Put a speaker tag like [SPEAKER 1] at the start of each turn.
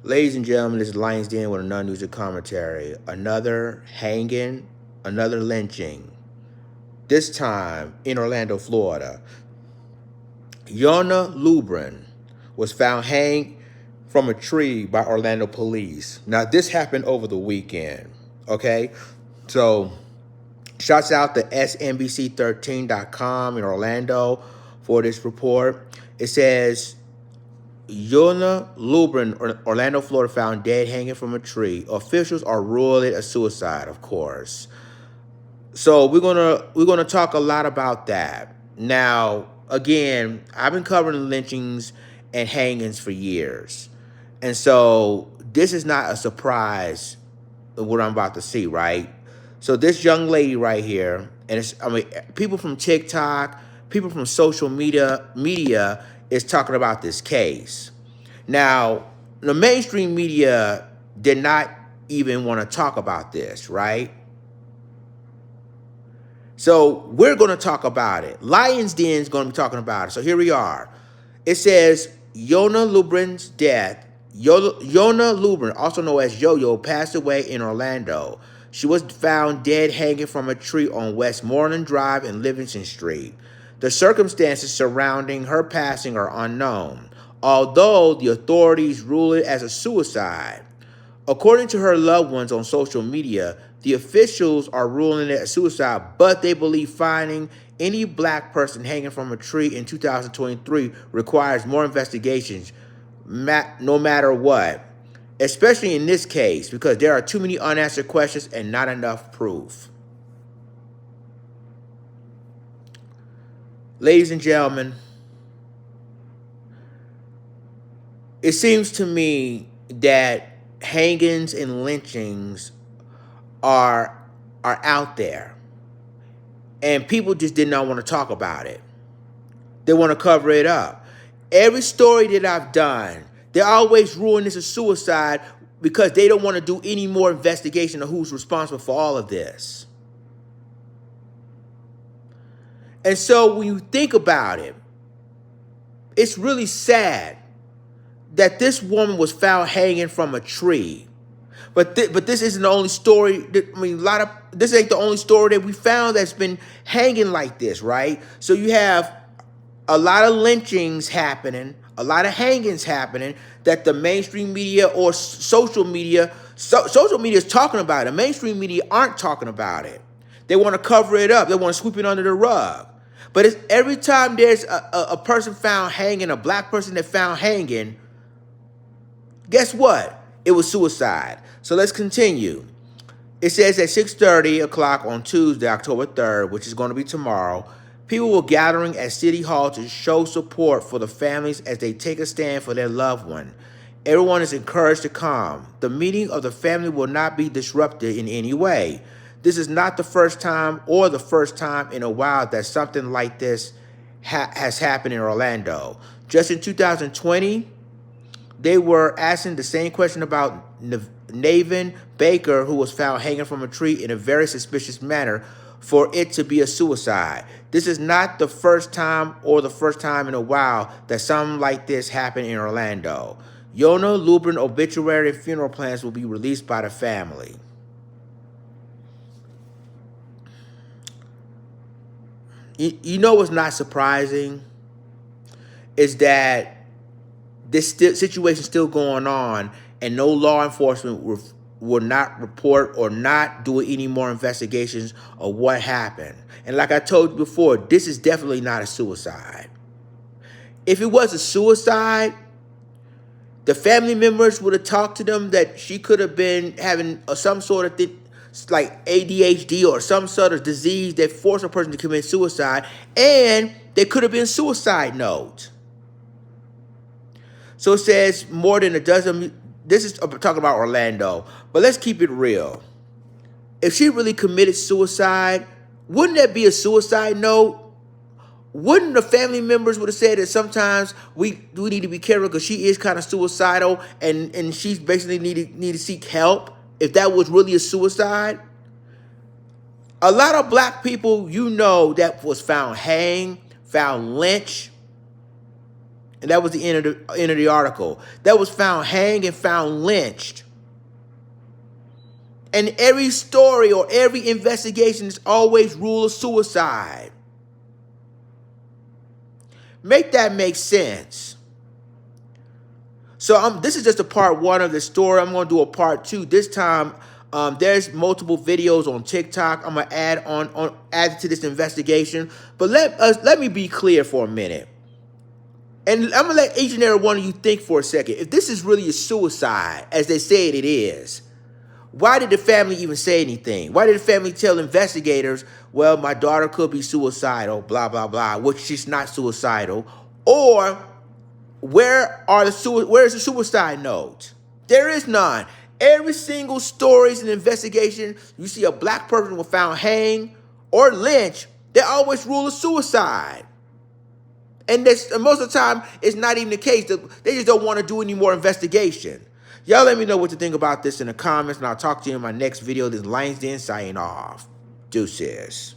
[SPEAKER 1] Ladies and gentlemen, this is Lions Den with another news and commentary. Another hanging, another lynching. This time in Orlando, Florida. Yolna Lubrin was found hanged from a tree by Orlando police. Now, this happened over the weekend, okay? So, shouts out to SNBC13.com in Orlando for this report. It says, Yolna Lubrin, Orlando, Florida, found dead hanging from a tree. Officials are ruling it a suicide, of course. So we're gonna talk a lot about that. Now, again, I've been covering lynchings and hangings for years, and so this is not a surprise of what I'm about to see, right? So this young lady right here, and people from TikTok, people from social media is talking about this case. Now, the mainstream media did not even want to talk about this, right? So we're going to talk about it. Lions Den is going to be talking about it. So here we are. It says Yolna Lubrin's death. Yolna Lubrin, also known as YOYO, passed away in Orlando. She was found dead hanging from a tree on Westmoreland Drive and Livingston Street. The circumstances surrounding her passing are unknown, although the authorities rule it as a suicide. According to her loved ones on social media, the officials are ruling it a suicide, but they believe finding any black person hanging from a tree in 2023 requires more investigations, no matter what, especially in this case, because there are too many unanswered questions and not enough proof. Ladies and gentlemen, it seems to me that hangings and lynchings are out there, and people just did not want to talk about it. They want to cover it up. Every story that I've done, they're always ruling this a suicide because they don't want to do any more investigation of who's responsible for all of this. And so when you think about it, it's really sad that this woman was found hanging from a tree. But this isn't the only story. This ain't the only story that we found that's been hanging like this, right? So you have a lot of lynchings happening, a lot of hangings happening that the mainstream media or social media is talking about it. The mainstream media aren't talking about it. They want to cover it up. They want to sweep it under the rug. But it's every time there's a person found hanging, a black person that found hanging, guess what? It was suicide. So let's continue. It says at 6:30 o'clock on Tuesday, October 3rd, which is going to be tomorrow, people were gathering at City Hall to show support for the families as they take a stand for their loved one. Everyone is encouraged to come. The meeting of the family will not be disrupted in any way. This is not the first time or the first time in a while that something like this has happened in Orlando. Just in 2020, they were asking the same question about Navin Baker, who was found hanging from a tree in a very suspicious manner, for it to be a suicide. This is not the first time or the first time in a while that something like this happened in Orlando. Yolna Lubrin obituary and funeral plans will be released by the family. You know what's not surprising is that this situation still going on, and no law enforcement will not report or not do any more investigations of what happened. And like I told you before, this is definitely not a suicide. If it was a suicide, the family members would have talked to them that she could have been having some sort of thing, like ADHD or some sort of disease that forced a person to commit suicide, and there could have been a suicide note. So it says more than a dozen. This is talking about Orlando, but let's keep it real. If she really committed suicide, wouldn't that be a suicide note? Wouldn't the family members would have said that sometimes we need to be careful because she is kind of suicidal and she's basically need to seek help if that was really a suicide? A lot of black people, that was found hanged, found lynched, And that was the end of the article. That was found hanged and found lynched. And every story or every investigation is always ruled a suicide. Make that make sense. So this is just a part one of the story. I'm going to do a part two. This time, there's multiple videos on TikTok. I'm going to add to this investigation. But let me be clear for a minute. And I'm going to let each and every one of you think for a second. If this is really a suicide, as they say it is, why did the family even say anything? Why did the family tell investigators, well, my daughter could be suicidal, blah, blah, blah, which she's not suicidal? Or where's the suicide note? There is none. Every single story is an investigation. You see a black person was found hanged or lynched, they always rule a suicide. And most of the time, it's not even the case. They just don't want to do any more investigation. Y'all let me know what you think about this in the comments, and I'll talk to you in my next video. This is Langston signing off. Deuces.